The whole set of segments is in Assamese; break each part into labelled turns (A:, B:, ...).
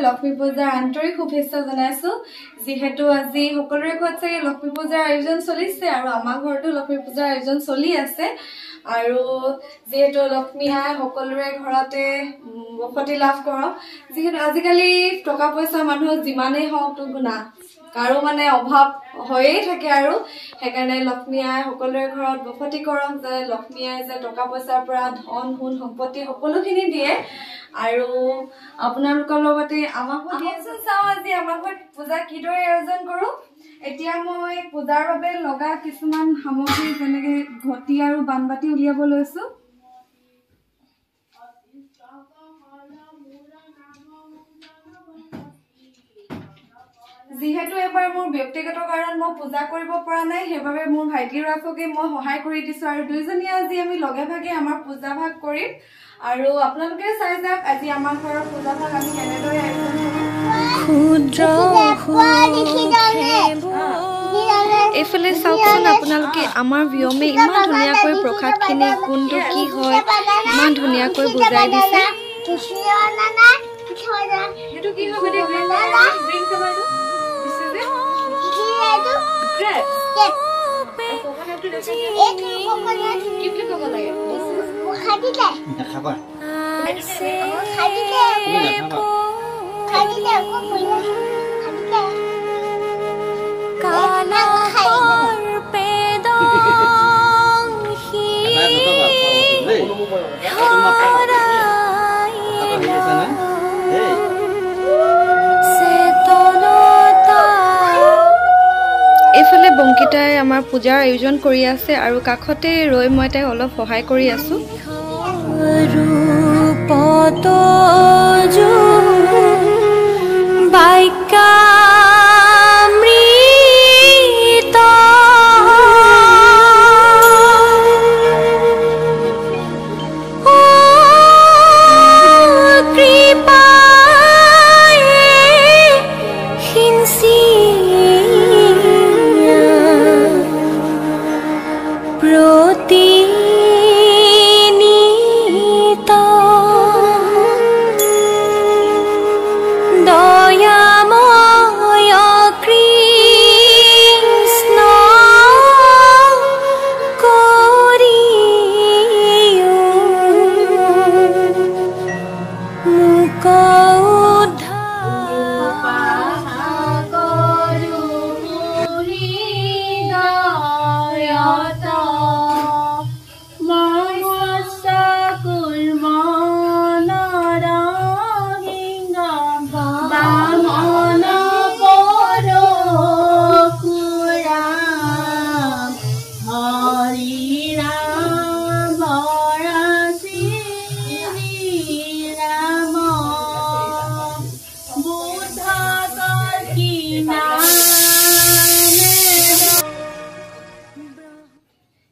A: लक्ष्मी पूजार आंतरिक शुभेच्छा जनाइছো जेहेतु আজি সকলোৰে ঘৰত চাগে লক্ষ্মী পূজাৰ আয়োজন চলিছে আৰু আমাৰ ঘৰতো লক্ষ্মী পূজাৰ আয়োজন চলি আছে আৰু যেহেতু লক্ষ্মী আই সকলোৰে ঘৰতে বসতি লাভ কৰক যেহেতু আজিকালি টকা পইচা মানুহ যিমানে হওক তো গুণা কাৰো মানে অভাৱ হৈয়ে থাকে আৰু হেকাৰণে লক্ষ্মী আই সকলোৰে ঘৰত বসতি কৰক যে লক্ষ্মী আই যে টকা পইচাৰ পৰা ধন গুণ সম্পত্তি সকলোখিনি দিয়ে আৰু আপোনালোকৰ লগতে আমাক দিছে চাও আজি আমাৰ ঘৰত পূজা কিদৰে আয়োজন কৰো এতিয়া মই পূজাৰ বাবে লগা কিছুমান সামগ্ৰী যেনেকৈ ঘটি আৰু বানবাতি উলিয়াব লৈছো যেহেতু এবাৰ মোৰ ব্যক্তিগত কাৰণ মই পূজা কৰিব পৰা নাই হেবাবে মোৰ ভাইটিৰ ৰাফকে মই সহায় কৰি দিছো আৰু দুইজনী আজি আমি লগে ভাগে আমাৰ পূজা ভাগ কৰিম আৰু আপোনালোকে চাই যাওক আজি আমাৰ ঘৰৰ পূজা ভাগ আমি কেনেদৰে আয়োজন কৰিম এফালে চাওকচোন আপোনালোকে আমাৰ ভিয়মে ইমান ধুনীয়াকৈ প্ৰসাদখিনি কোনটো কি হয় ইমান ধুনীয়াকৈ বুজাই দিছে এটো কি হবে দে গ্ৰীণ কালাৰটো এফালে বংকিতাই আমাৰ পূজাৰ আয়োজন কৰি আছে আৰু কাখতে ৰৈ মই তাই অলপ সহায় কৰি আছো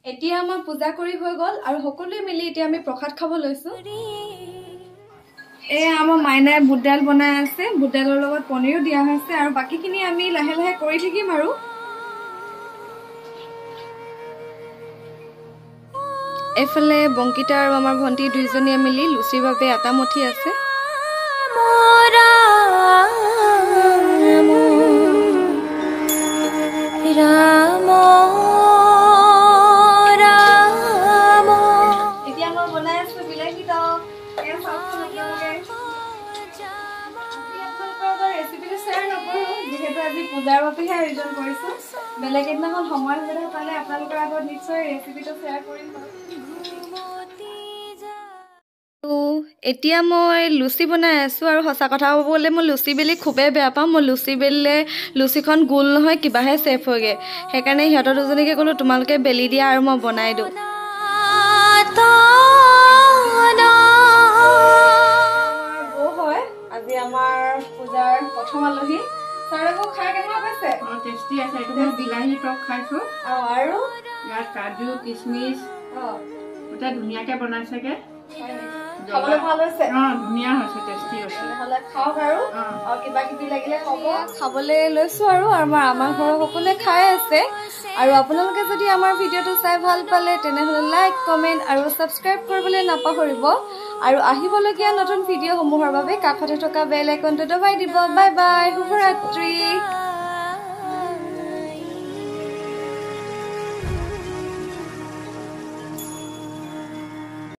A: এতিয়া আমাৰ পূজা কৰি হৈ গল আৰু সকলোৱে মিলি এতিয়া আমি প্ৰসাদ খাব লৈছো এ আমাৰ মাইনাই বুটদাল বনাই আছে বুটদালৰ লগত পনীৰো দিয়া হৈছে আৰু বাকিখিনি আমি লাহে লাহে কৰি থাকিম আৰু এফালে বংকিতা আৰু আমাৰ ভন্টি দুইজনীয়ে মিলি লুচিৰ বাবে আটা মঠি আছে পূজাৰ বাবেহে আয়োজন কৰিছো বেলেগ এদিনাখন সময় সুবিধা পালে আপোনালোকৰ আগত নিশ্চয় ৰেচিপিটো শ্বেয়াৰ কৰিম এতিয়া মই লুচি বনাই আছোঁ আৰু সঁচা কথা ক'বলৈ মই লুচি বেলি খুবেই বেয়া পাওঁ মই লুচি বেলিলে লুচিখন গোল নহয় কিবাহে ছেফ হয়গৈ সেইকাৰণে সিহঁতৰ দুজনীকে ক'লোঁ তোমালোকে বেলি দিয়া আৰু মই বনাই দিওঁ বৌ হয় আজি আমাৰ পূজাৰ প্ৰথম আলহী চাৰকো খাই কেনেকুৱা পাইছে
B: টেষ্টি আছে এইটো মই বিলাহী টক খাইছোঁ
A: আৰু
B: ইয়াত কাজু কিচমিচ এটা ধুনীয়াকৈ বনাইছেগে
A: খাবলৈ ভাল হৈছে
B: ধুনীয়া হৈছে টেষ্টি হৈছে
A: নহ'লে খাওক আৰু কিবা কিবি লাগিলে ক'ব খাবলৈ লৈছোঁ আৰু আমাৰ ঘৰৰ সকলোৱে খাই আছে আৰু আপোনালোকে যদি আমাৰ ভিডিঅ'টো চাই ভাল পালে তেনেহ'লে লাইক কমেণ্ট আৰু ছাবস্ক্ৰাইব কৰিবলৈ নাপাহৰিব আৰু আহিবলগীয়া নতুন ভিডিঅ'সমূহৰ বাবে কাষতে থকা বেল আইকনটো দবাই দিব বাই বাই শুভৰাত্ৰি